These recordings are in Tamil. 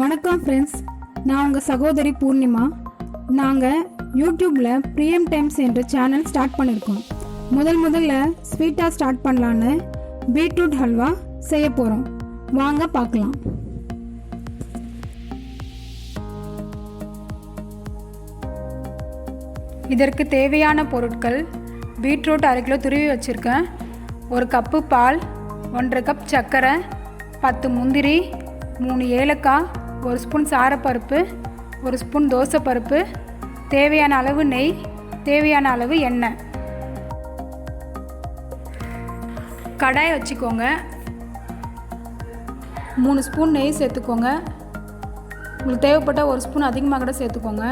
வணக்கம் ஃப்ரெண்ட்ஸ், நான் உங்கள் சகோதரி பூர்ணிமா. நாங்கள் யூடியூப்பில் பிரியம் டைம்ஸ் என்ற சேனல் ஸ்டார்ட் பண்ணியிருக்கோம். முதல்ல ஸ்வீட்டாக ஸ்டார்ட் பண்ணலான்னு பீட்ரூட் ஹல்வா செய்ய போகிறோம். வாங்க பார்க்கலாம். இதற்கு தேவையான பொருட்கள்: பீட்ரூட் 1/2 கிலோ துருவி வச்சுருக்கேன், 1 கப்பு பால், 1/2 கப் சர்க்கரை, 10 முந்திரி, 3 ஏலக்காய், 1 ஸ்பூன் சாரப்பருப்பு, 1 ஸ்பூன் தோசைப்பருப்பு, தேவையான அளவு நெய், தேவையான அளவு எண்ணெய். கடாய் வச்சுக்கோங்க, 3 ஸ்பூன் நெய் சேர்த்துக்கோங்க. உங்களுக்கு தேவைப்பட்ட 1 ஸ்பூன் அதிகமாக கூட சேர்த்துக்கோங்க.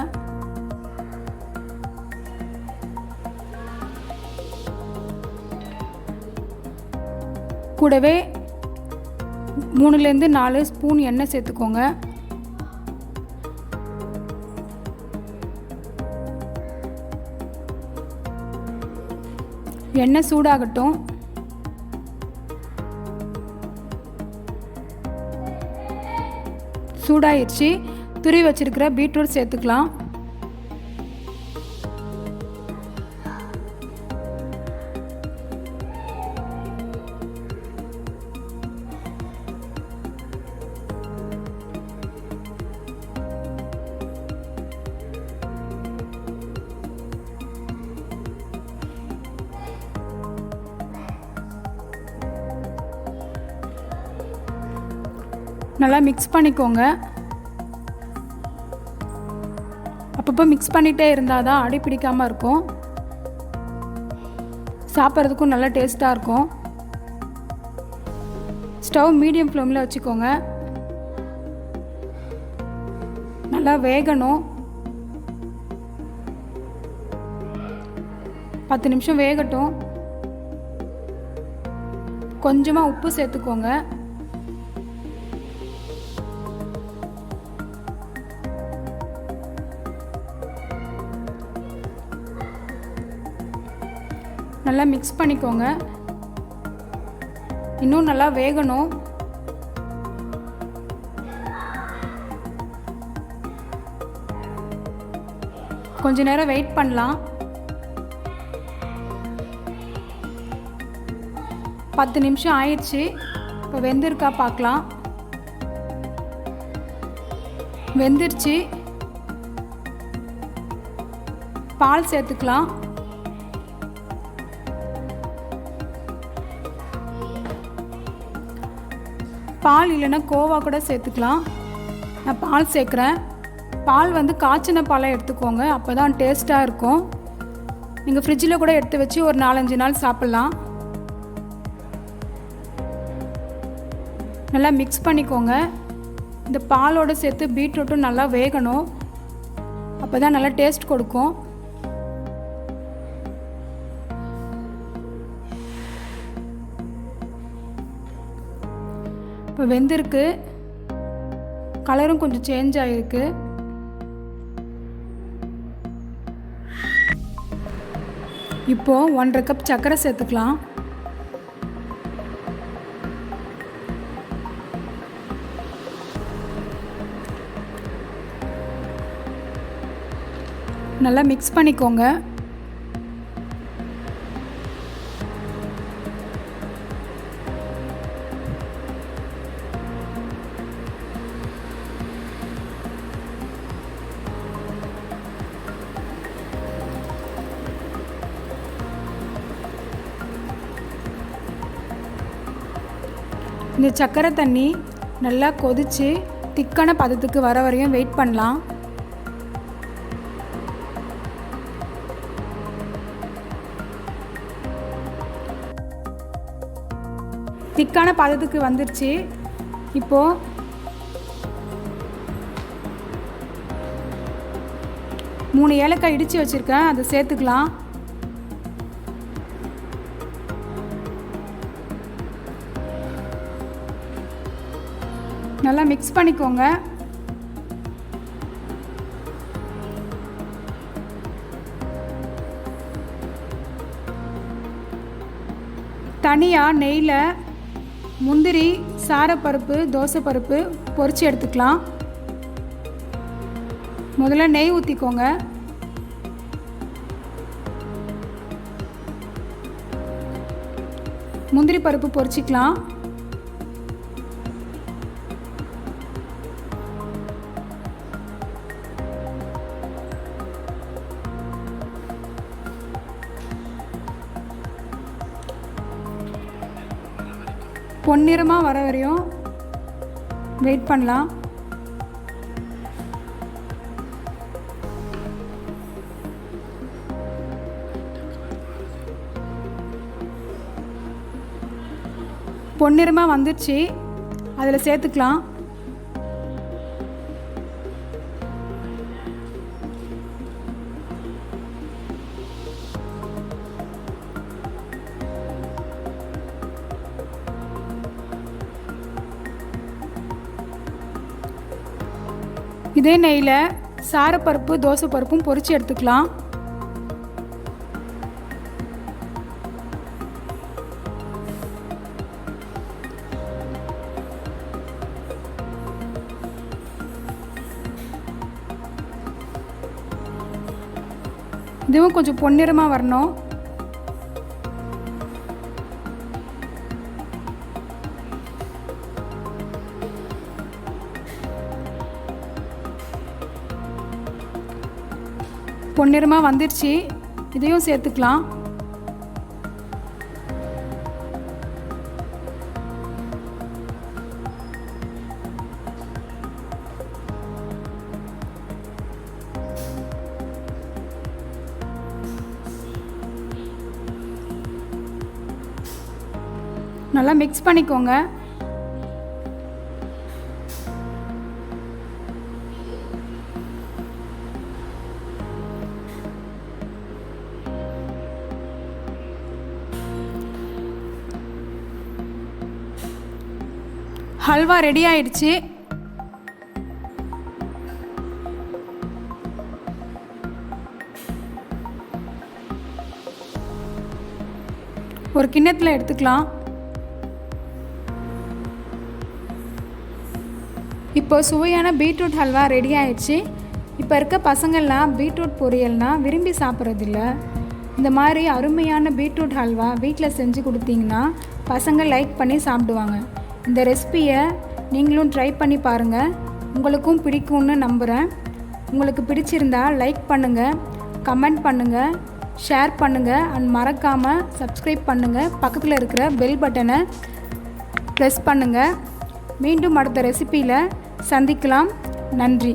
கூடவே 3லேருந்து 4 ஸ்பூன் எண்ணெய் சேர்த்துக்கோங்க. எண்ணெய் சூடாகட்டும். சூடாயிடுச்சு. துருவி வச்சிருக்கிற பீட்ரூட் சேர்த்துக்கலாம். நல்லா மிக்ஸ் பண்ணிக்கோங்க. அப்பப்போ மிக்ஸ் பண்ணிகிட்டே இருந்தால் தான் அடி பிடிக்காமல் இருக்கும். சாப்பிட்றதுக்கும் நல்லா டேஸ்ட்டாக இருக்கும். ஸ்டவ் மீடியம் ஃப்ளேமில் வச்சுக்கோங்க. நல்லா வேகணும். 10 நிமிஷம் வேகட்டும். கொஞ்சமாக உப்பு சேர்த்துக்கோங்க. நல்லா மிக்ஸ் பண்ணிக்கோங்க. இன்னும் நல்லா வேகணும். கொஞ்ச நேரம் வெயிட் பண்ணலாம். 10 நிமிஷம் ஆயிடுச்சு. இப்போ வெந்திருக்கா பார்க்கலாம். வெந்துருச்சு. பால் சேர்த்துக்கலாம். பால் இல்லைன்னா கோவா கூட சேர்த்துக்கலாம். நான் பால் சேர்க்குறேன். பால் காய்ச்சின பாலை எடுத்துக்கோங்க, அப்போ தான் டேஸ்ட்டாக இருக்கும். நீங்கள் ஃப்ரிட்ஜில் கூட எடுத்து வச்சு ஒரு 4-5 நாள் சாப்பிட்லாம். நல்லா மிக்ஸ் பண்ணிக்கோங்க. இந்த பாலோடு சேர்த்து பீட்ரூட்டும் நல்லா வேகணும், அப்போ தான் நல்லா டேஸ்ட் கொடுக்கும். இப்போ வெந்திருக்கு. கலரும் கொஞ்சம் சேஞ்ச் ஆகிருக்கு. இப்போது 1/2 கப் சர்க்கரை சேர்த்துக்கலாம். நல்லா மிக்ஸ் பண்ணிக்கோங்க. இந்த சர்க்கரை தண்ணி நல்லா கொதித்து திக்கான பதத்துக்கு வர வரையும் வெயிட் பண்ணலாம். திக்கான பதத்துக்கு வந்துருச்சு. இப்போது 3 ஏலக்காய் இடித்து வச்சுருக்கேன், அதை சேர்த்துக்கலாம். நல்லா மிக்ஸ் பண்ணிக்கோங்க. தனியாக நெய்யில் முந்திரி, சாரப்பருப்பு, தோசைப்பருப்பு பொரித்து எடுத்துக்கலாம். முதல்ல நெய் ஊற்றிக்கோங்க. முந்திரி பருப்பு பொரிச்சிக்கலாம். பொன்னிறமாக வர வரையும் வெயிட் பண்ணலாம். பொன்னிறமாக வந்துடுச்சு, அதில் சேர்த்துக்கலாம். இதே நெய்யில் சாரப்பருப்பு தோசைப்பருப்பும் பொரித்து எடுத்துக்கலாம். இதுவும் கொஞ்சம் பொன்னிறமாக வரணும். பொன்னிறமாக வந்துடுச்சு, இதையும் சேர்த்துக்கலாம். நல்லா மிக்ஸ் பண்ணிக்கோங்க. ஹல்வா ரெடி ஆயிடுச்சு. ஒரு கிண்ணத்தில் எடுத்துக்கலாம். இப்போ சுவையான பீட்ரூட் ஹல்வா ரெடி ஆயிடுச்சு. இப்போ இருக்க பசங்கள்லாம் பீட்ரூட் பொரியல்னால் விரும்பி சாப்பிட்றதில்ல. இந்த மாதிரி அருமையான பீட்ரூட் ஹல்வா வீட்டில் செஞ்சு கொடுத்தீங்கன்னா பசங்க லைக் பண்ணி சாப்பிடுவாங்க. இந்த ரெசிபியை நீங்களும் ட்ரை பண்ணி பாருங்கள், உங்களுக்கும் பிடிக்கும்னு நம்புகிறேன். உங்களுக்கு பிடிச்சிருந்தா லைக் பண்ணுங்கள், கமெண்ட் பண்ணுங்கள், ஷேர் பண்ணுங்கள் அண்ட் மறக்காமல் சப்ஸ்கிரைப் பண்ணுங்கள். பக்கத்தில் இருக்கிற பெல் பட்டனை ப்ரெஸ் பண்ணுங்கள். மீண்டும் அடுத்த ரெசிபியில் சந்திக்கலாம். நன்றி.